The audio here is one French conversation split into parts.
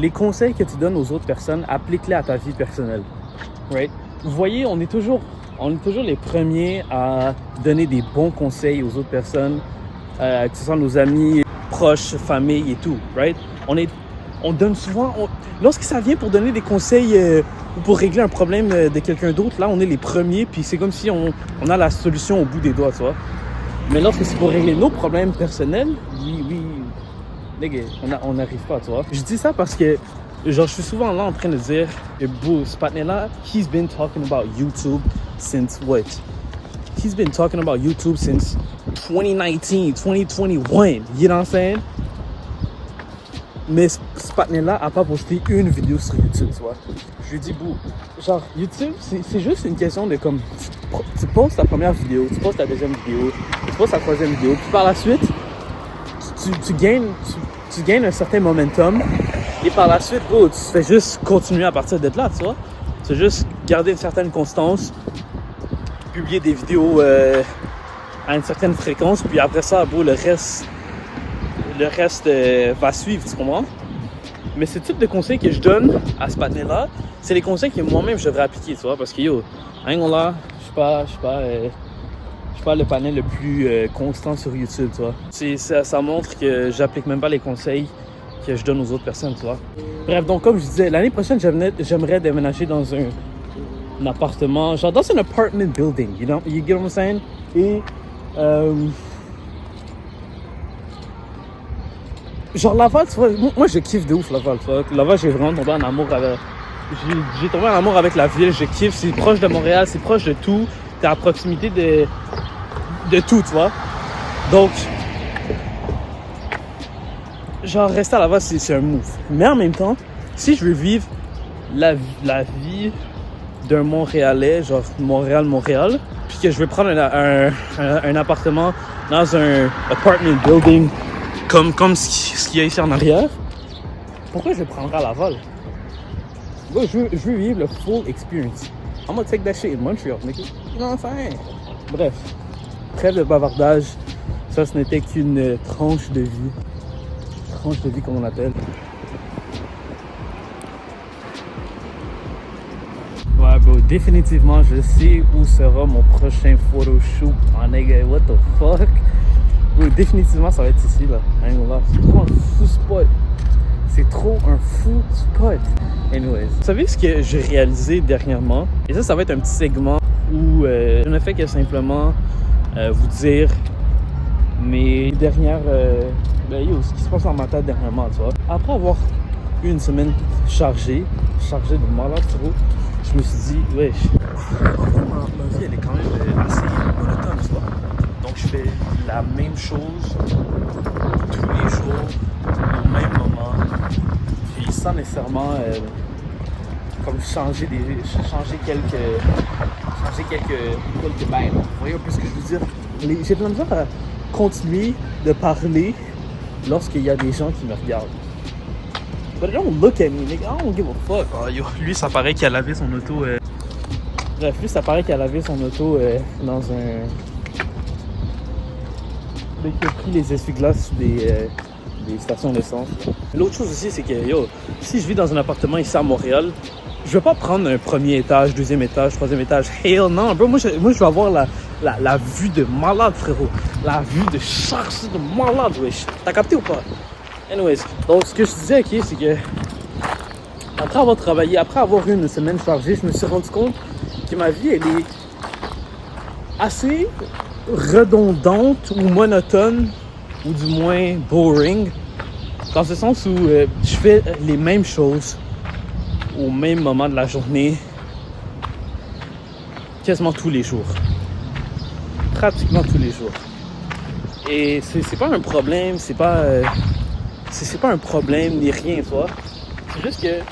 Les conseils que tu donnes aux autres personnes, applique-les à ta vie personnelle. Right? Vous voyez, on est toujours les premiers à donner des bons conseils aux autres personnes, que ce soit nos amis, proches, famille et tout. Right? On donne souvent... lorsque ça vient pour donner des conseils ou pour régler un problème de quelqu'un d'autre, là, on est les premiers, puis c'est comme si on a la solution au bout des doigts, tu vois. Mais lorsque c'est pour régler nos problèmes personnels, oui, on n'arrive pas, tu vois. Je dis ça parce que, genre, je suis souvent là en train de dire, bro, ce partenaire-là, he's been talking about YouTube since what? He's been talking about YouTube since 2019, 2021, you know what I'm saying? Mais ce partenaire-là a pas posté une vidéo sur YouTube, tu vois. Je lui dis, bro, genre, YouTube, c'est juste une question de comme, tu postes ta première vidéo, tu postes ta deuxième vidéo, tu postes ta troisième vidéo, puis par la suite, tu gagnes un certain momentum, et par la suite, bro, tu fais juste continuer à partir de là, tu vois. Tu fais juste garder une certaine constance, publier des vidéos à une certaine fréquence, puis après ça, bro, le reste va suivre, tu comprends? Mais ce type de conseils que je donne à ce partenaire-là, c'est les conseils que moi-même je devrais appliquer, tu vois, parce que yo, là, je suis pas le panel le plus constant sur YouTube, tu vois. Ça montre que j'applique même pas les conseils que je donne aux autres personnes, tu vois. Bref, donc comme je disais, l'année prochaine, j'aimerais déménager dans un appartement, genre dans un apartment building, you get what I'm saying? Et genre Laval, tu vois, moi je kiffe de ouf Laval, tu vois. Laval, j'ai vraiment tombé en amour avec... J'ai tombé en amour avec la ville, je kiffe, c'est proche de Montréal, c'est proche de tout, t'es à proximité de tout, tu vois. Donc, genre rester à Laval, c'est un move. Mais en même temps, si je veux vivre la vie d'un Montréalais, genre Montréal, puis que je veux prendre un appartement dans un apartment building, comme ce qu'il y a ici en arrière, pourquoi je le prendrais à Laval? Moi, je veux vivre le full experience. I'm gonna take that shit in Montreal, nigga. You know what I'm saying? Bref, trêve de bavardage. Ça, ce n'était qu'une tranche de vie. Tranche de vie, comme on l'appelle. Ouais, bro, définitivement, je sais où sera mon prochain photoshoot. Oh, nigga, what the fuck? Bro, définitivement, ça va être ici, là. C'est trop un fou spot. C'est trop un fou spot. Anyways. Vous savez ce que j'ai réalisé dernièrement? Et ça va être un petit segment où je ne fais que simplement vous dire mes dernières... ce qui se passe dans ma tête dernièrement, tu vois. Après avoir eu une semaine chargée de malade, trop, je me suis dit, wesh, ma vie, elle est quand même assez monotone, tu vois. Donc, je fais la même chose tous les jours, au même moment, puis sans nécessairement comme changer quelques bails. Vous voyez un peu ce que je veux dire? J'ai plein de misère à continuer de parler lorsqu'il y a des gens qui me regardent. But don't look at me, nigga. I don't give a fuck. Oh, yo, lui, ça paraît qu'il a lavé son auto. Bref, lui, ça paraît qu'il a lavé son auto dans un... Il a pris les essuie-glaces des stations d'essence. L'autre chose aussi, c'est que, yo, si je vis dans un appartement ici à Montréal, je vais pas prendre un premier étage, deuxième étage, troisième étage. Hell non, bro. Moi, je vais avoir la vue de malade, frérot. La vue de charge de malade, wesh. T'as capté ou pas? Anyways, donc ce que je disais, ok, c'est que après avoir travaillé, après avoir eu une semaine chargée, je me suis rendu compte que ma vie, elle est assez redondante ou monotone, ou du moins boring, dans ce sens où je fais les mêmes choses au même moment de la journée, quasiment tous les jours. Pratiquement tous les jours. Et c'est pas un problème, c'est pas un problème ni rien, tu vois. C'est juste que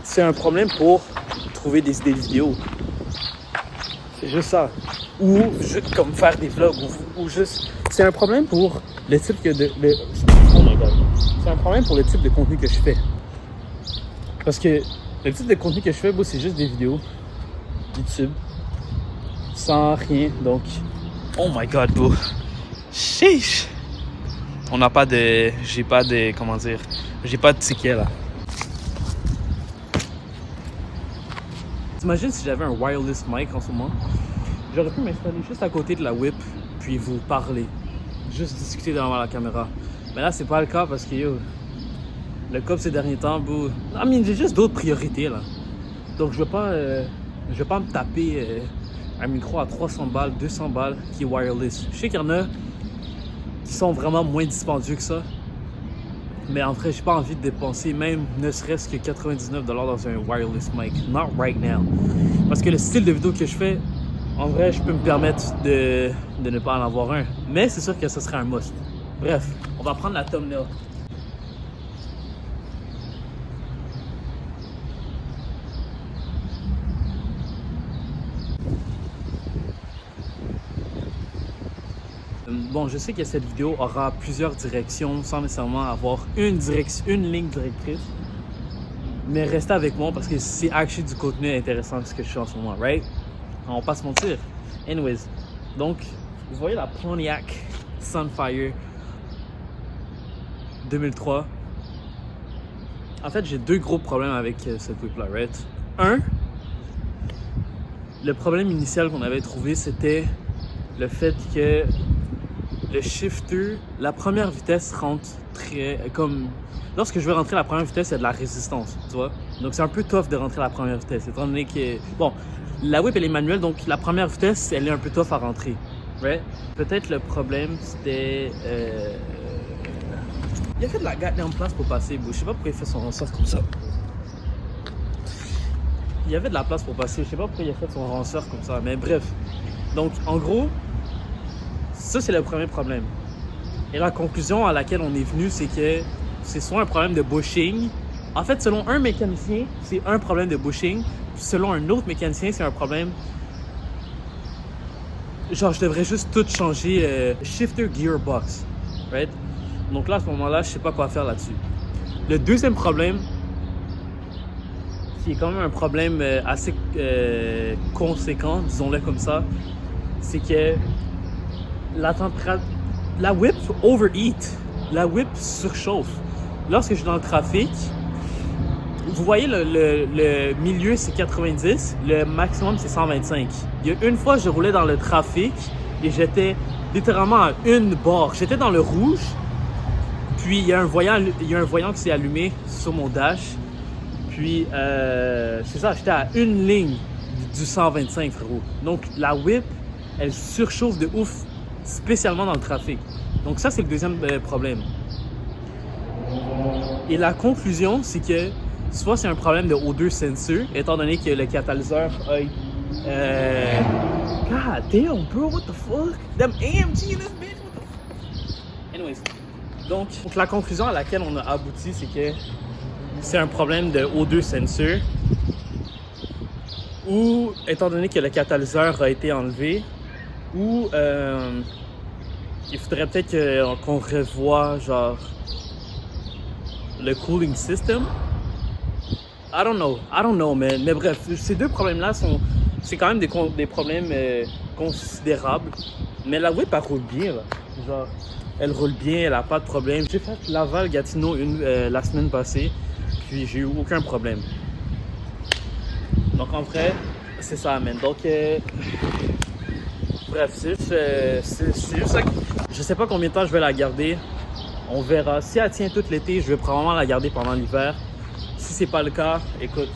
c'est un problème pour trouver des idées de vidéos. C'est juste ça. Ou juste comme faire des vlogs. Ou juste... C'est un problème pour le type oh my god. C'est un problème pour le type de contenu que je fais. Parce que le type de contenu que je fais, bon, c'est juste des vidéos YouTube. Sans rien. Donc... Oh my god, bro. Sheesh. J'ai pas de ticket là. T'imagines si j'avais un wireless mic en ce moment? J'aurais pu m'installer juste à côté de la whip, puis vous parler. Juste discuter devant la caméra. Mais là, c'est pas le cas parce que yo, le cop ces derniers temps, bro. I mean, j'ai juste d'autres priorités là. Donc je vais pas me taper un micro à 300 balles, 200 balles qui est wireless. Je sais qu'il y en a qui sont vraiment moins dispendieux que ça. Mais en vrai, j'ai pas envie de dépenser même ne serait-ce que 99$ dans un wireless mic. Not right now. Parce que le style de vidéo que je fais, en vrai, je peux me permettre de ne pas en avoir un. Mais c'est sûr que ce serait un must. Bref, on va prendre la thumbnail. Bon, je sais que cette vidéo aura plusieurs directions sans nécessairement avoir une ligne directrice. Mais restez avec moi parce que c'est actually du contenu intéressant ce que je fais en ce moment, right? On va pas se mentir. Anyways, donc, vous voyez la Pontiac Sunfire 2003. En fait, j'ai deux gros problèmes avec cette whip-là, right? Un, le problème initial qu'on avait trouvé, c'était le fait que le shifter, la première vitesse rentre très... comme... Lorsque je veux rentrer la première vitesse, il y a de la résistance, tu vois? Donc c'est un peu tough de rentrer la première vitesse, étant donné que... Bon, la whip, elle est manuelle, donc la première vitesse, elle est un peu tough à rentrer, right? Peut-être le problème, c'était... Il a fait de la goddamn place pour passer, bro. Je sais pas pourquoi il fait son rensort comme ça. Il y avait de la place pour passer, je sais pas pourquoi il a fait son ranceur comme ça, mais bref. Donc, en gros, ça c'est le premier problème. Et la conclusion à laquelle on est venu, c'est que c'est soit un problème de bushing. En fait, selon un mécanicien, c'est un problème de bushing. Selon un autre mécanicien, c'est un problème... Genre, je devrais juste tout changer, shifter gearbox, right? Donc là, à ce moment-là, je sais pas quoi faire là-dessus. Le deuxième problème, qui est quand même un problème assez conséquent, disons-le comme ça, c'est que la température, la whip overheat, la whip surchauffe. Lorsque je suis dans le trafic, vous voyez le milieu c'est 90, le maximum c'est 125. Il y a une fois je roulais dans le trafic et j'étais littéralement à une barre. J'étais dans le rouge, puis il y a un voyant qui s'est allumé sur mon dash. Puis c'est ça, j'étais à une ligne du 125, frérot. Donc la whip, elle surchauffe de ouf, spécialement dans le trafic. Donc ça, c'est le deuxième problème. Et la conclusion, c'est que soit c'est un problème de O2 sensor, étant donné que le catalyseur a... God damn, bro, what the fuck? Them AMG in this bitch, what the fuck? Anyways, donc la conclusion à laquelle on a abouti, c'est que c'est un problème de O2 sensor, ou étant donné que le catalyseur a été enlevé, ou il faudrait peut-être qu'on revoie genre le cooling system. I don't know, man. Mais bref, ces deux problèmes-là c'est quand même des problèmes considérables. Mais la whip, elle roule bien, là. Genre, elle roule bien, elle a pas de problème. J'ai fait Laval-Gatineau la semaine passée, puis j'ai eu aucun problème. Donc en vrai, c'est ça, man. Donc, bref, c'est juste ça. Je sais pas combien de temps je vais la garder. On verra. Si elle tient tout l'été, je vais probablement la garder pendant l'hiver. Si c'est pas le cas, écoute,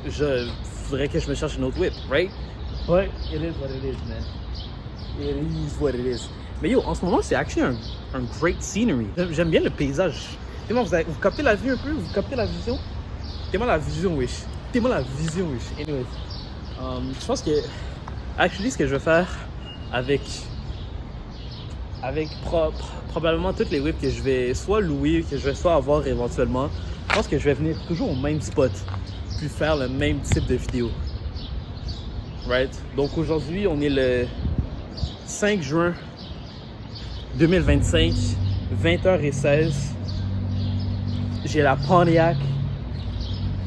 je faudrait que je me cherche une autre whip, right? But it is what it is, man. It is what it is. Mais yo, en ce moment, c'est actually un great scenery. J'aime bien le paysage. Vous captez la vue un peu? Vous captez la vision? T'es-moi la vision, wesh. T'es-moi la vision, wesh. Anyways, je pense que, actually, ce que je vais faire avec probablement toutes les whips que je vais soit louer, que je vais soit avoir éventuellement, je pense que je vais venir toujours au même spot, puis faire le même type de vidéo. Right? Donc aujourd'hui, on est le 5 juin 2025, 20h16. J'ai la Pontiac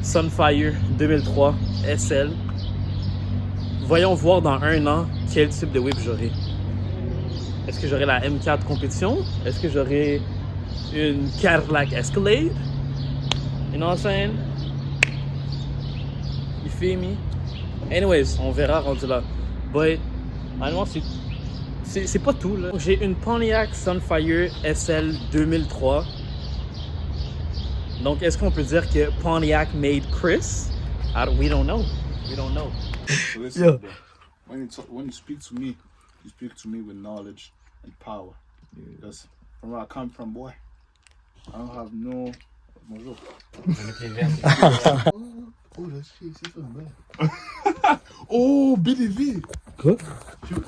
Sunfire 2003 SL. Voyons voir dans un an quel type de whip j'aurai. Est-ce que j'aurai la M4 compétition? Est-ce que j'aurai une Cadillac Escalade? You know what I'm saying? You feel me? Anyways, on verra rendu là. But, honnêtement, c'est pas tout, là. J'ai une Pontiac Sunfire SL 2003. Donc, est-ce qu'on peut dire que Pontiac made Chris? We don't know. We don't know. So listen, Yeah. bro. When you speak to me, you speak to me with knowledge and power. Because from where I come from, boy, I don't have no. Bonjour. Oh, la fille, c'est ça, man. Oh, BDV. Quoi?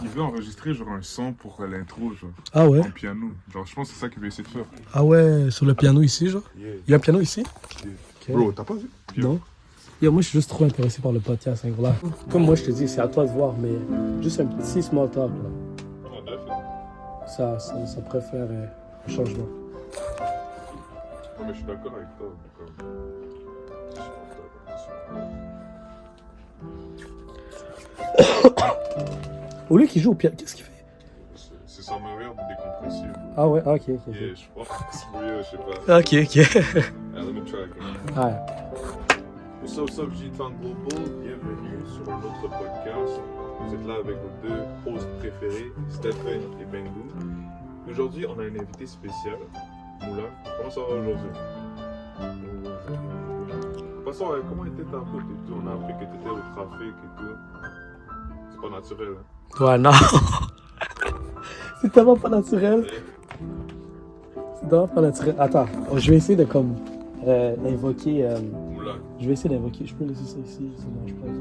Il veut enregistrer genre un son pour l'intro, genre, Ah ouais? en piano. Genre, je pense que c'est ça qu'il veut essayer de faire. Ah ouais, sur le piano ici, genre? Il y a un piano ici? Bro, t'as pas vu? Non. Yo, moi, je suis juste trop intéressé par le podcast, hein, là. Comme moi, je te dis, c'est à toi de voir, mais juste un petit small talk, là. Ça pourrait faire un changement. Non, mais je suis d'accord avec toi. Au lieu qu'il joue au piano, qu'est-ce qu'il fait? C'est sa manière de décompresser. Ah ouais, ah, ok, ok. Et je pense que je sais pas. Ok, ok. Let me try again. Ouais. What's up, J-Town Global? Bienvenue sur un autre podcast. Vous êtes là avec vos deux hosts préférés, Stephen et Bengu. Aujourd'hui, on a un invité spécial, Moula. Comment ça va aujourd'hui? De toute façon, comment était ta route et tout? On a appris que tu étais au trafic et tout. C'est pas naturel, hein? Ouais, non. C'est tellement pas naturel. C'est tellement pas naturel. Attends, je vais essayer de comme invoquer. Moula. Je vais essayer d'invoquer. Je peux laisser ça ici? Ça marche pas, ok.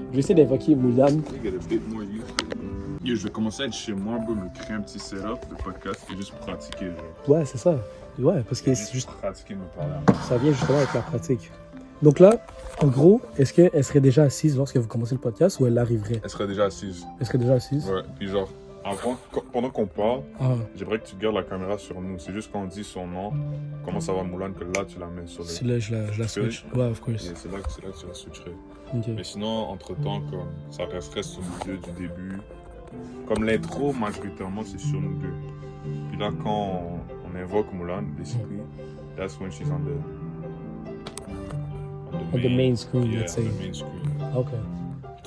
Je vais essayer d'invoquer Moulan. Get a bit more used to it. Yo, je vais commencer à être chez moi, bro, me créer un petit setup de podcast et juste pratiquer, genre. Ouais, c'est ça. Ouais, parce que c'est juste. Pratiquer, me parler. Ça vient justement avec la pratique. Donc là, en gros, est-ce qu'elle serait déjà assise lorsque vous commencez le podcast ou elle arriverait? Elle serait déjà assise. Elle serait déjà assise? Ouais, puis genre, pendant qu'on parle, Ah, j'aimerais que tu gardes la caméra sur nous. C'est juste quand on dit son nom, comment ça va Moulane, que là tu la mets sur le. c'est là, je la switch. Ouais, of course. Et c'est là que tu la switcherais. Ok. Mais sinon, entre-temps, comme ça resterait sur nous deux du début. Comme l'intro, majoritairement, c'est sur nous deux. Puis là, quand on invoque Moulane, basically, that's when she's on the main screen, yeah, let's say. the main screen. Ok.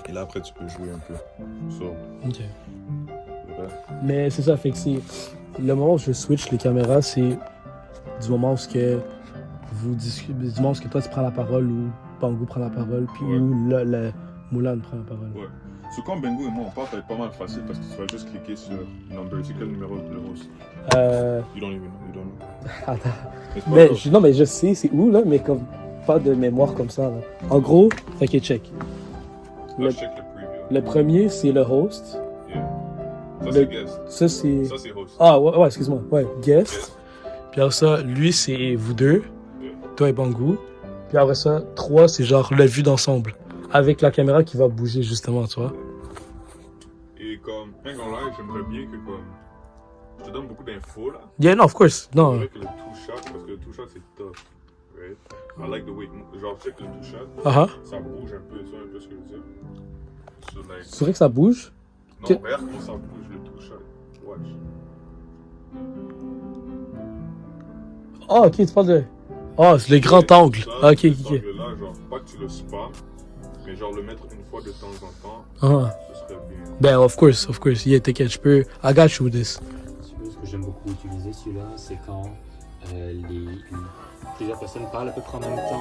Et là, après, tu peux jouer un peu. So, Ok. ouais. Mais c'est ça, fait que c'est. Le moment où je switch les caméras, c'est du moment où ce que vous discutez, du moment où ce que toi tu prends la parole ou Pango prend la parole, puis Ouais. où le Moulan prend la parole. Ouais. So, quand Bengo et moi on parle, ça va être pas mal facile parce que tu vas juste cliquer sur number. C'est quel numéro le host? You don't even know. You don't know. Attends. Mais c'est pas Mais, grave. non, mais je sais c'est où, là, mais comme pas de mémoire comme ça. Là. En gros, fait que check. Là, Le, je check le preview. le premier, c'est le host. Yeah. Ça, Le- c'est guest. Ça, c'est. Ça, c'est host. Ah, ouais, excuse-moi. Ouais, guest. Puis après ça, lui, c'est vous deux. Yeah. Toi et Bangou. Puis après ça, 3, c'est genre la vue d'ensemble. Avec la caméra qui va bouger, justement, tu vois. Et comme, même en live, j'aimerais bien que comme, je te donne beaucoup d'infos là. Yeah, no, of course. Non. Avec le two shot, parce que le two shot c'est tough. Right? I like the way, genre, check le two shot, Ah, ça bouge un peu, tu vois un peu ce que je veux dire. So, like, c'est vrai que ça bouge. non, que- regarde comment ça bouge le two shot. Watch. Ah, ok, tu parles de. Ah, c'est le grand angle. Ça, Ah, ok, cet ok. angle-là, genre, pas que tu le spams, mais genre le mettre une fois de temps en temps, Ah. ce serait bien. Ben, of course. Yeah, t'inquiète, je peux. I got you with this. Ce que j'aime beaucoup utiliser celui-là, c'est quand plusieurs personnes parlent à peu près en même temps.